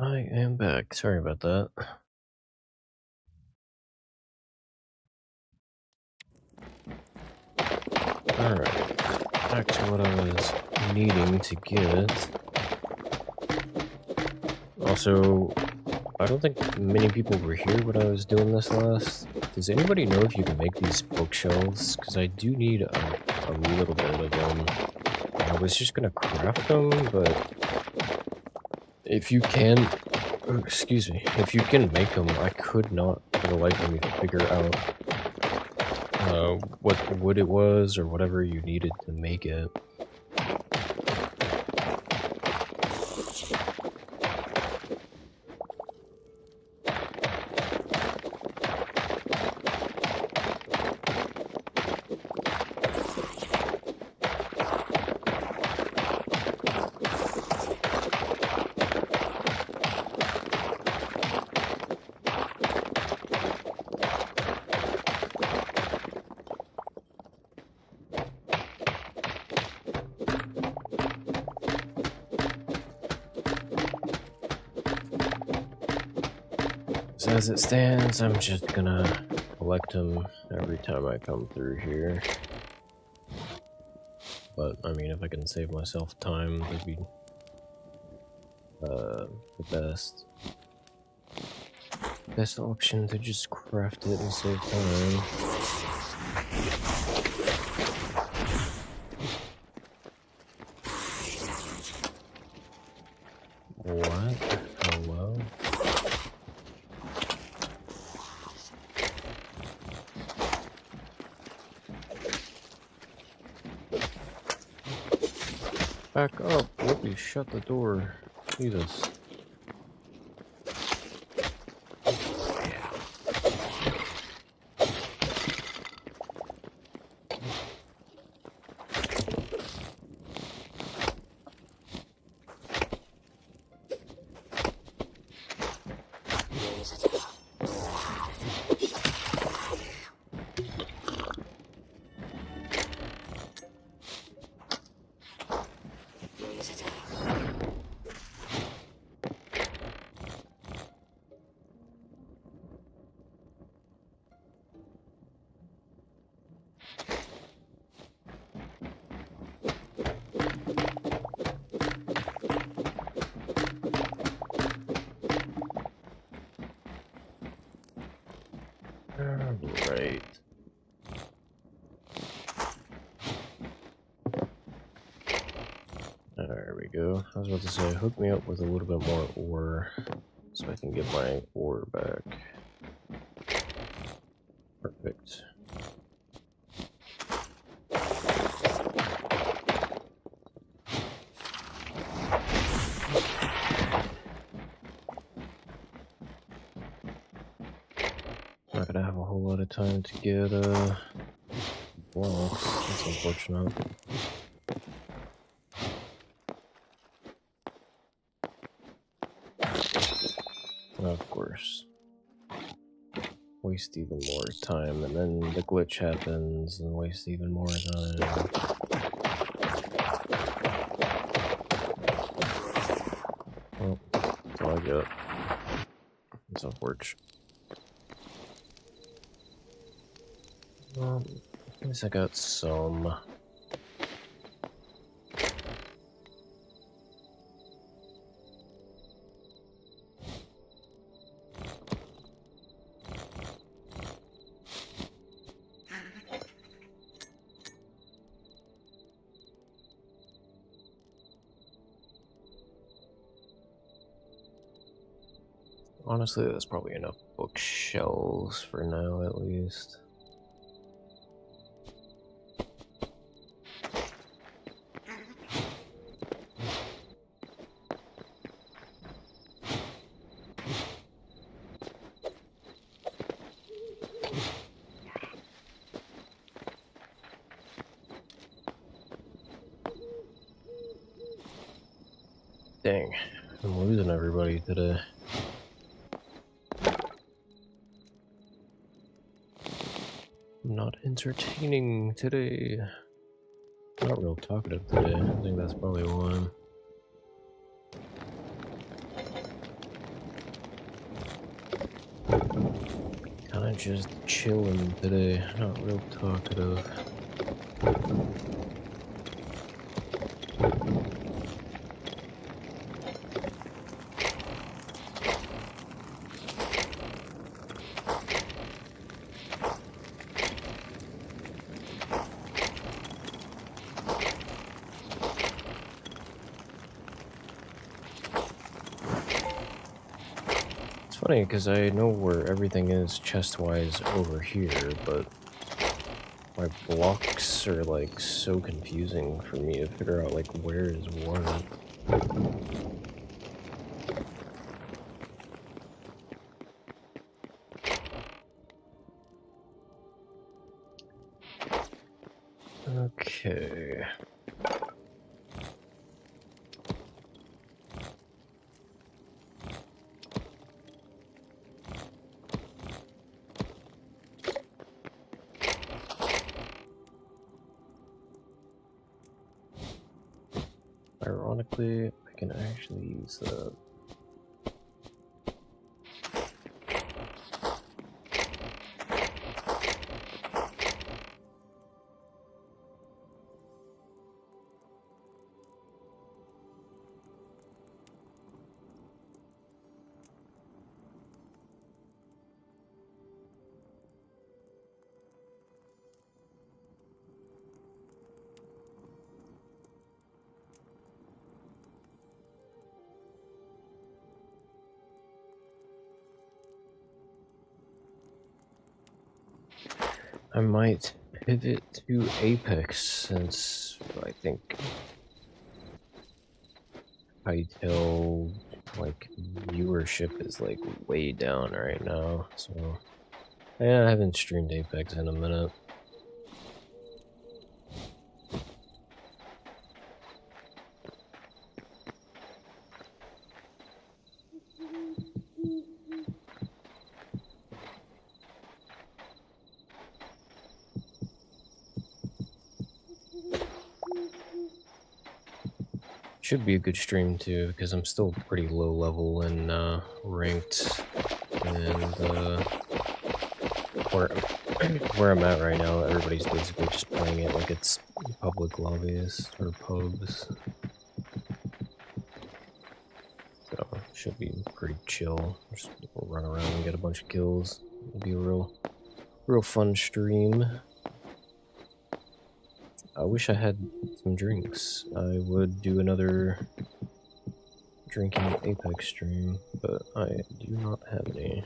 I am back. Sorry about that. Alright, back to what I was needing to get. Also, I don't think many people were here when I was doing this last. Does anybody know if you can make these bookshelves? Because I do need a little bit of them. I was just gonna craft them, but if you can, excuse me, if you can make them, I could not for the life of me figure out what wood it was or whatever you needed to make it. So as it stands, I'm just gonna collect them every time I come through here. But, I mean, if I can save myself time, that'd be the best option to just craft it and save time. What? Hello? Back up! Whoopi, shut the door. Jesus. Alright. There we go. I was about to say, hook me up with a little bit more ore so I can get my ore back. Perfect. Not gonna have a whole lot of time to get blocks. That's unfortunate. Of course. Waste even more time, and then the glitch happens and waste even more time. Well, that's all I got. It's unfortunate. Well, at least I got some. Honestly, that's probably enough bookshelves for now, at least. Dang, I'm losing everybody today. I'm not entertaining today. Not real talkative today. I think that's probably why. Just chilling today, not real talkative. It's funny because I know where everything is chest-wise over here, but my blocks are like so confusing for me to figure out like where is what. Okay. Ironically, I can actually use that. I might pivot to Apex since I think Hytale like viewership is like way down right now. So yeah, I haven't streamed Apex in a minute. Should be a good stream too, because I'm still pretty low level in ranked, and where where I'm at right now, everybody's basically just playing it like it's public lobbies or pubs. So should be pretty chill. Just run around and get a bunch of kills. It'll be a real fun stream. I wish I had some drinks. I would do another drinking Apex stream, but I do not have any.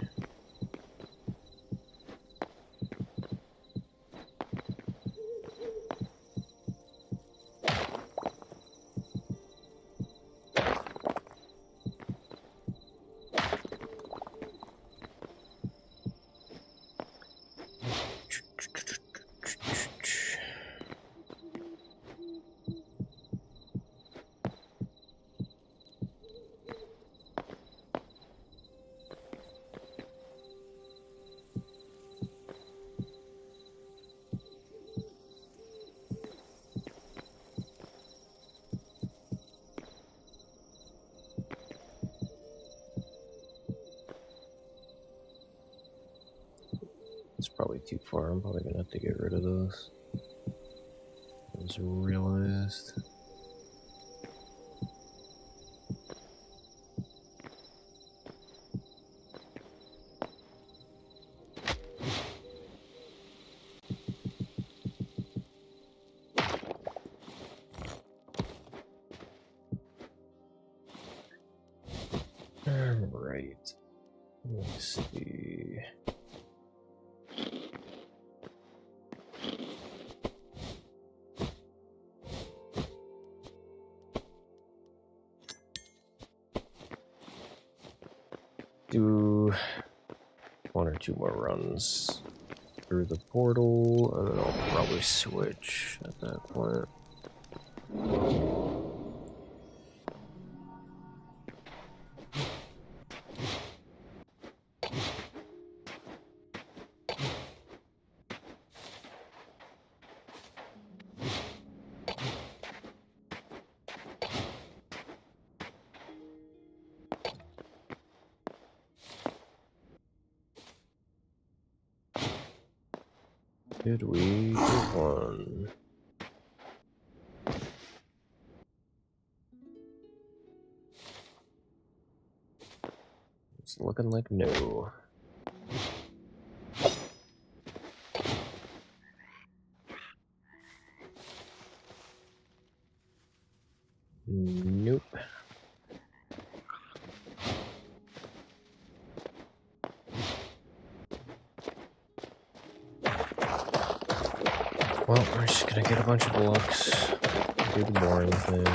It's probably too far. I'm probably gonna have to get rid of those. I just realized. Alright. Let's see. Do one or two more runs through the portal, and then I'll probably switch at that point. Did we do one? It's looking like no. Nope. Well, we're just gonna get a bunch of blocks, do the boring thing.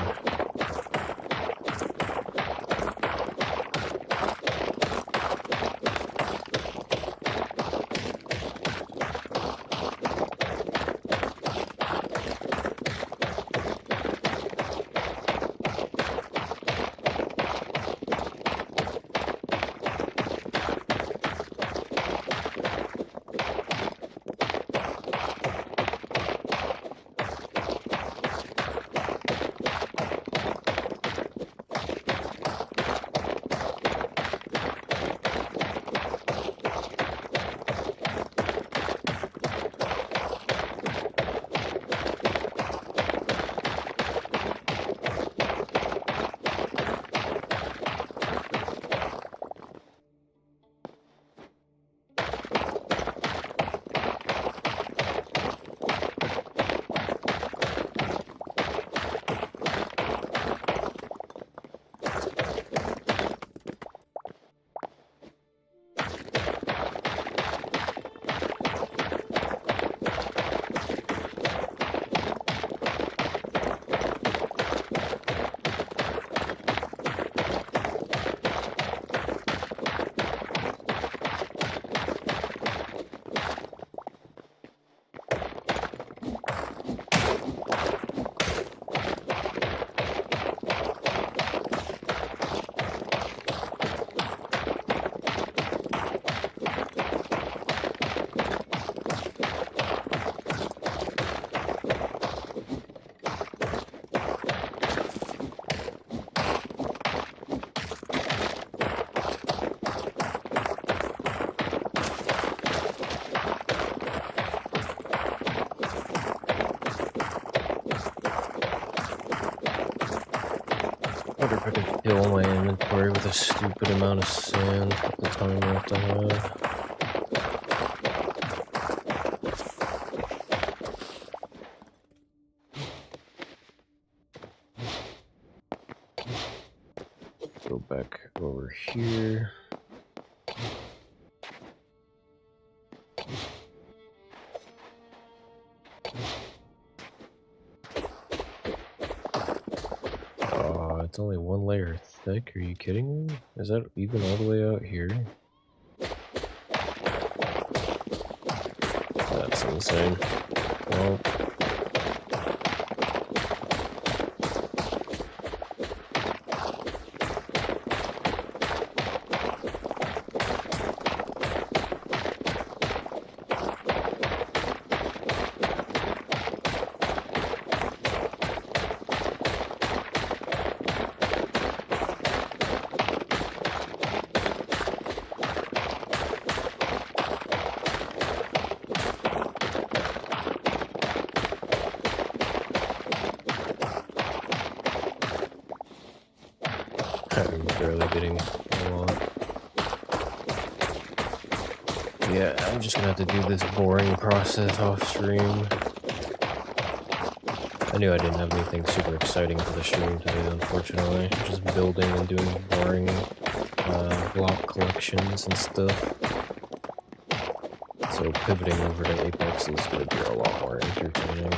I wonder if I could fill my inventory with a stupid amount of sand at the time left I have. Go back over here. It's only one layer thick. Are you kidding me? Is that even all the way out here? That's insane. Well, I'm barely getting a lot. Yeah, I'm just gonna have to do this boring process off stream. I knew I didn't have anything super exciting for the stream today, unfortunately. Just building and doing boring block collections and stuff. So pivoting over to Apex is going to be a lot more entertaining.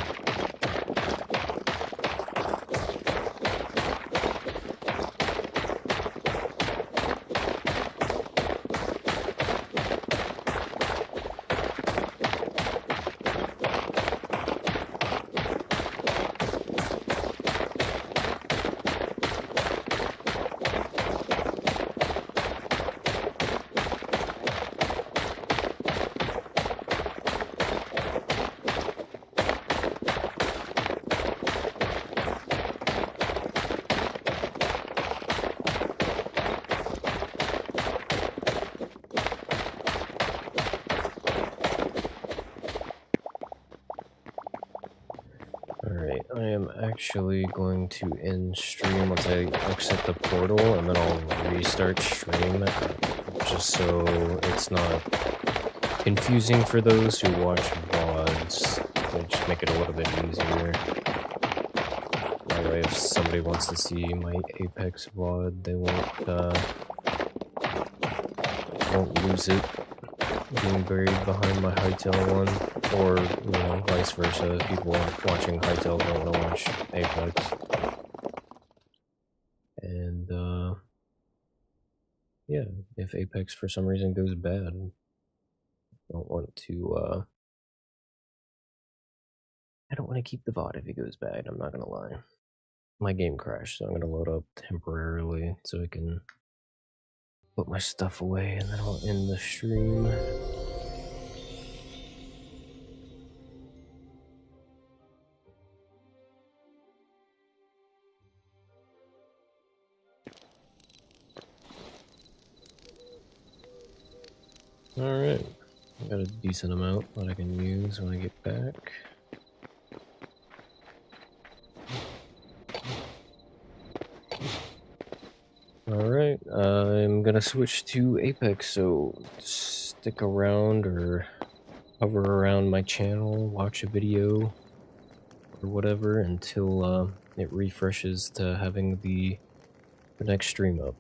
am actually going to end stream once I exit the portal, and then I'll restart stream, just so it's not confusing for those who watch VODs. It'll just make it a little bit easier. That way, if somebody wants to see my Apex VOD, they won't lose it being buried behind my Hytale one, or, you know, vice versa. People watching Hytale don't want to watch Apex. And, yeah, if Apex for some reason goes bad, I don't want to, I don't want to keep the VOD if it goes bad, I'm not gonna lie. My game crashed, so I'm gonna load up temporarily so I can put my stuff away, and then I'll end the stream. Alright, I got a decent amount that I can use when I get back. Alright, I'm gonna switch to Apex, so stick around or hover around my channel, watch a video, or whatever until it refreshes to having the next stream up.